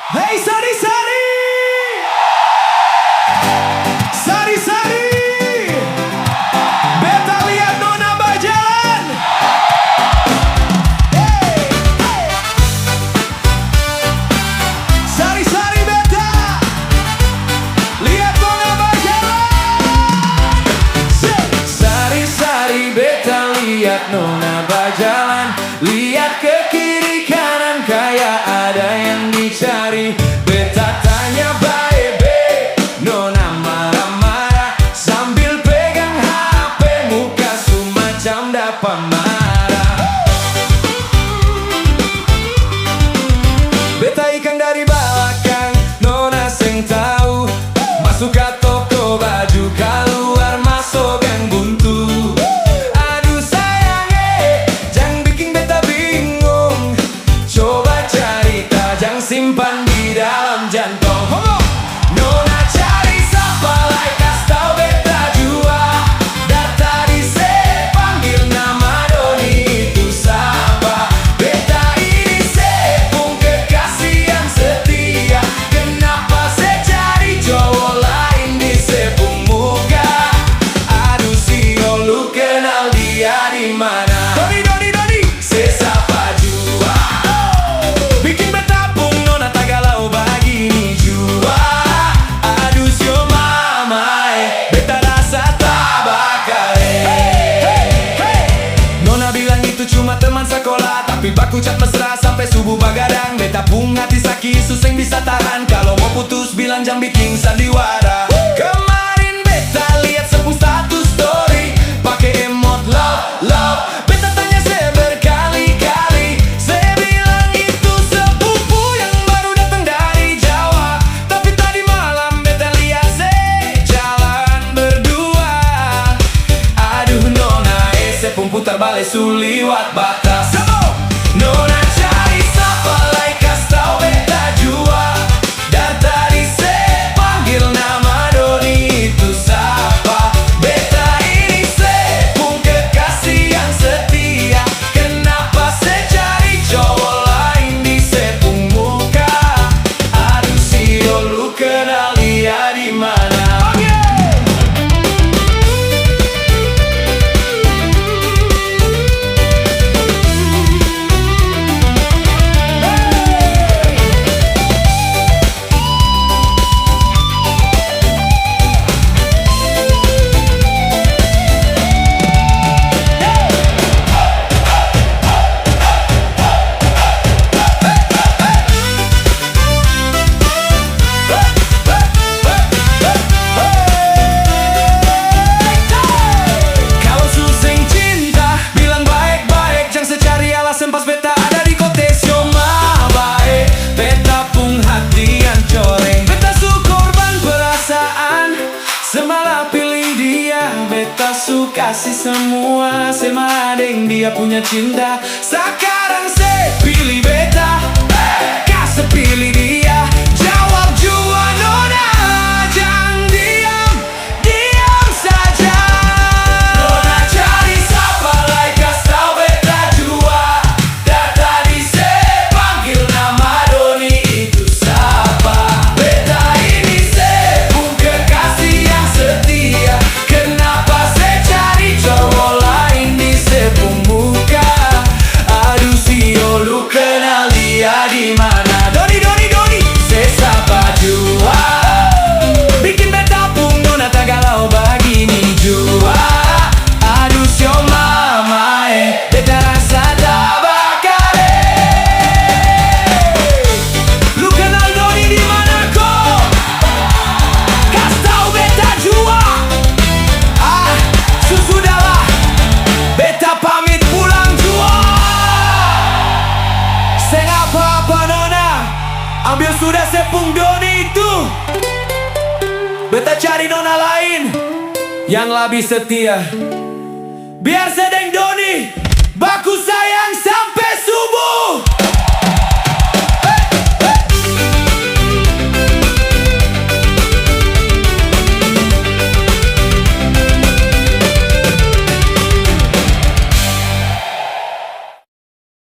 Hey Sari Sari, Sari Sari, beta lihat nona berjalan. Hey, hey. Sari Sari beta lihat nona berjalan. Sari Sari beta lihat nona berjalan, lihat ke kiri kanan kayak ada yang dicari. Beta tanya bae, nona marah-marah sambil pegang HP, muka semacam dapat marah. Beta ikan dari belakang, nona seng tahu. Masuk ke toko baju, keluar masuk gang buntu. Aduh sayang jangan bikin beta bingung. Coba cari tajang simpan di dalam jantung. Nona cari siapa like kas tau beta jua. Dari tadi saya panggil nama Doni, itu siapa? Beta ini saya pun kekasih yang setia. Kenapa saya cari cowok lain di sepung muka? Aduh si lu kenal dia di mana? Doni Doni Doni, saya sapa jua. Bikin beta pun nona tak galau begini jua. Aduh si mama beta rasa tak bakal Nona bilang itu cuma teman sekolah, tapi baku cat mesra sampai subuh bagadang. Beta pun hati sakit suseng bisa tahan. Kalau mau putus bilang jam bikin sandiwara. Kemarin beta lihat sepuh status story pakai emot love love. Beta tanya saya berkali-kali, saya bilang itu sepupu yang baru datang dari Jawa. Tapi tadi malam beta lihat saya jalan berdua. Aduh nona saya pun putar balik suliwat batas. Nona cari siapa like kas tau beta jua. Dan tadi saya panggil nama Doni, itu siapa? Beta ini saya pun kekasih yang setia. Kenapa saya cari cowok lain di sepung muka? Aduh si lu kenal dia di mana? Kalau suseng cinta bilang baik-baik, jangan secari alasan pas beta ada di kotes. Cuma baik beta pun hati yang coreng. Beta su korban perasaan, semalah pilih dia. Beta su kasih semua, semalah deng dia punya cinta. Sekarang saya pilih beta, kasih pilih dia. Jawab jua nona, jangan diam, diam saja. Nona cari siapa like kas tau beta jua. Dan tadi saya panggil nama Doni, itu siapa? Beta ini saya pun kekasih yang setia. Kenapa saya cari cowok lain di sepung muka? Aduh si lu kenal dia di mana? Doni Doni Doni, saya sapa jua. Bikin beta pun nona tak galau begini jua. Aduh si mama beta rasa tak bakal Lu kenal Doni di mana kok? Kas tau beta jua. Sudahlah, beta pamit pulang jua. Saya apa-apa nona, ambil sudah sepung Doni itu. Beta cari nona lain yang lebih setia. Biar sedeng Doni baku sayang sampai subuh.